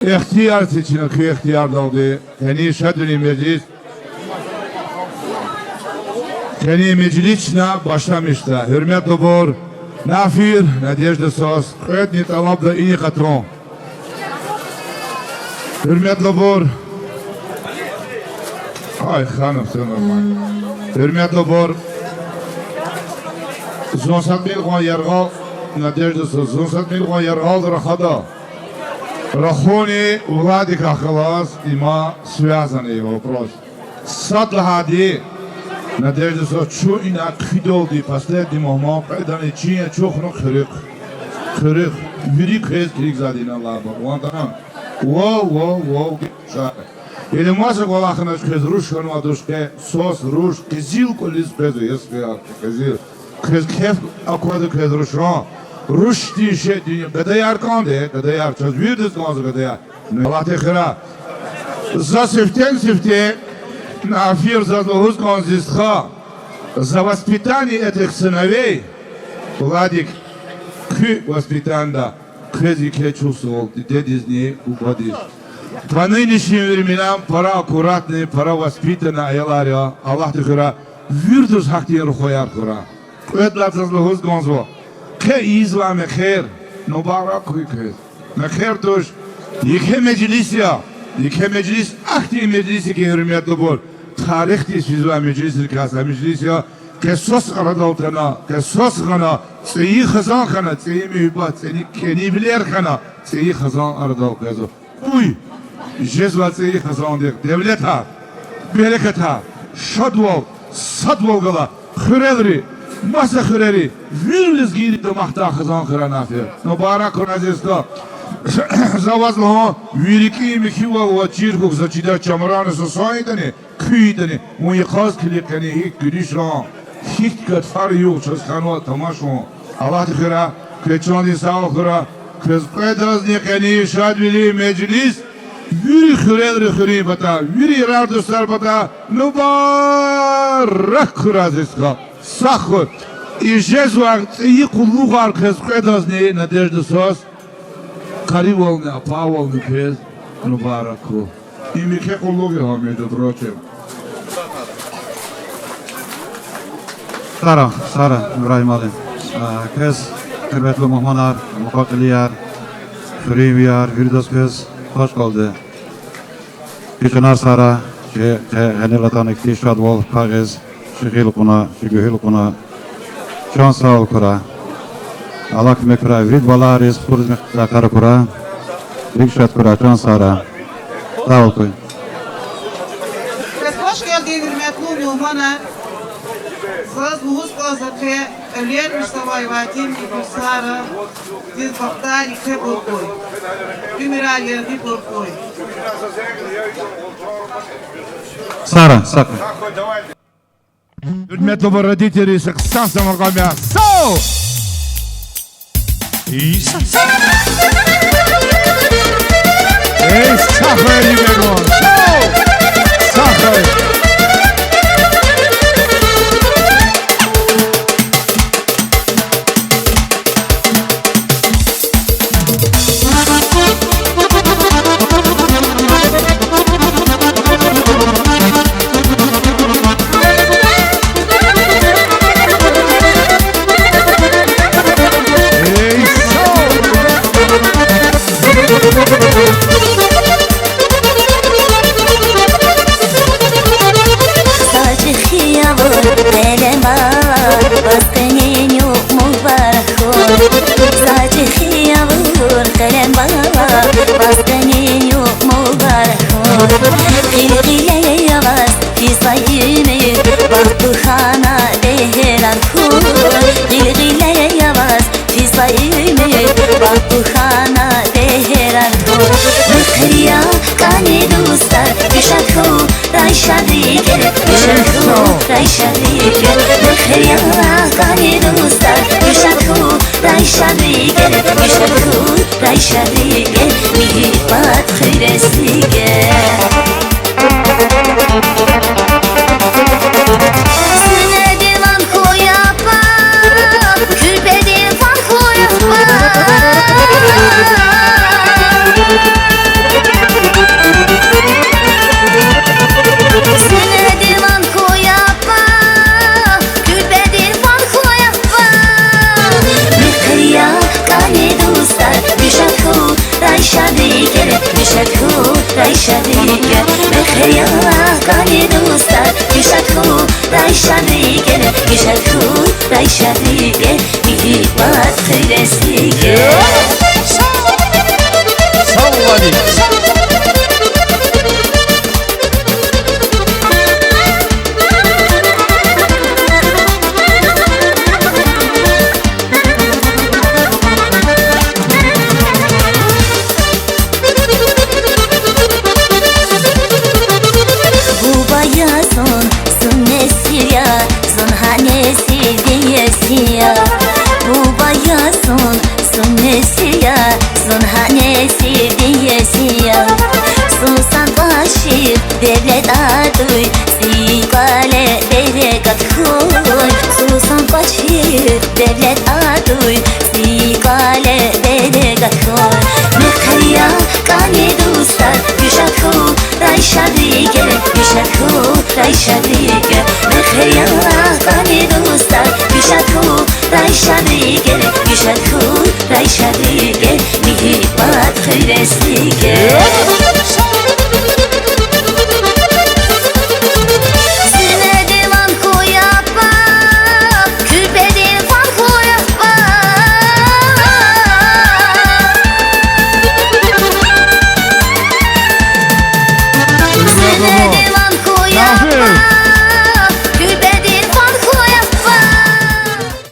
İhtiyar seçini köy ihtiyar daldı. Hani şadri meclis. Hani meclisine başlamıştı. Hürmetli bor. Nafir, Nadejda Sos. Kıymetli talabda iyi katron. Hürmetli bor. Ay hanım sen normal. Hürmetli bor. Zonsat mil koy yargal. Nadejda Sos. Zonsat mil koy yargal rahada. Рахони влади кахалас има связаны вопрос. Сад лахади Надежда со чу ина кидолди последний момент преданы чиня чохно кырык вири кез кирик задина лаба вантан воу или маса голахнаш кез руш канва душке сос руш кизил колис безу еске кизил кез кеф аквада кез рушон Ruş diye şey diye gadayar kandı gadayar çöz virdes kandı gadayar Allah tekrar za sifte nafir за луз канзистха за воспитание этих сыновей Владик к воспитанию крезике чувствовал дедизни угодишь по нынешним временам пора аккуратные пора воспитанные аяларя Allah tekrar virdes хактир хояр кура это за луз канзо که ایزلام خیر نبارک کنید مخیر توش یک مجلس اختی مجلسی که hürmetli bol tarih دیسیزوا مجلسی که از مجلسی که سوس قرادالتنا که سوس خنا سعی خزان خنا سعی میباد سعی کنی بلیر خنا سعی خزان قرادال کزو اوی جزوات سعی خزان دیگ devlet ha bereket ha şadwol sadwol gala xürelri Masa xüreri, virliz giydi mahta xızan xıran afir. Nubarak konazista. Zavazlı ha, viriki mikiva va çirkuk zaçida çamaranı sosaydani, küydani. Muyiqaz kilikani hik güdiş ran. Hiç katfar yok çözkanva tamaşon. Allah tıkıra, keçandi sağ xıra. Kız qaydaz nekani şadvili meclis. Viri xürelri xüri bata, viri rarduslar bata. Nubarak konazista. Сахар и жезуар и кулугар кез кедазни Надежда Сос кариволны апаволны кез нубараку и мике кулуги ха между прочим Sara İbrahim Ali kez hürmetli muhmanar mukaddiliyar Hürriyar Virdos kez hoş kaldı İçinar Sara ki henelatan iktişad vol kagez Şıkıl kuna, şıgıhıl kuna, şan sağ ol kura. Allah kime kura, vrid bala riz, kuruz mekara kura, rikşat kura, şan sağra. Sağ ol kuy. Hoş geldin hürmetli muhmanar. Siz bu huskazatı evliyer müstevayvatim İbusara, biz baktar ikre borkoy. Ümiral yerdi borkoy. Sara, sakın. Hürmetli bu raditeri sıksan samargamya. So! İyi sakın. Ey sakın yimegon. So! Sakın. gele Güşet ku rayşadige Mekheya kani dostlar Güşet ku rayşadige Güşet ku rayşadige İhtibat kıyreslige Sağ ol Ali. Devlet aduy, sigale derekat koy Susan başır, devlet aduy, sigale derekat koy Mekheya kani dostlar, güşet ku rayşadige Güşet ku rayşadige Mekheya kani dostlar, güşet ku rayşadige Güşet ku rayşadige Mihibat kıyreslige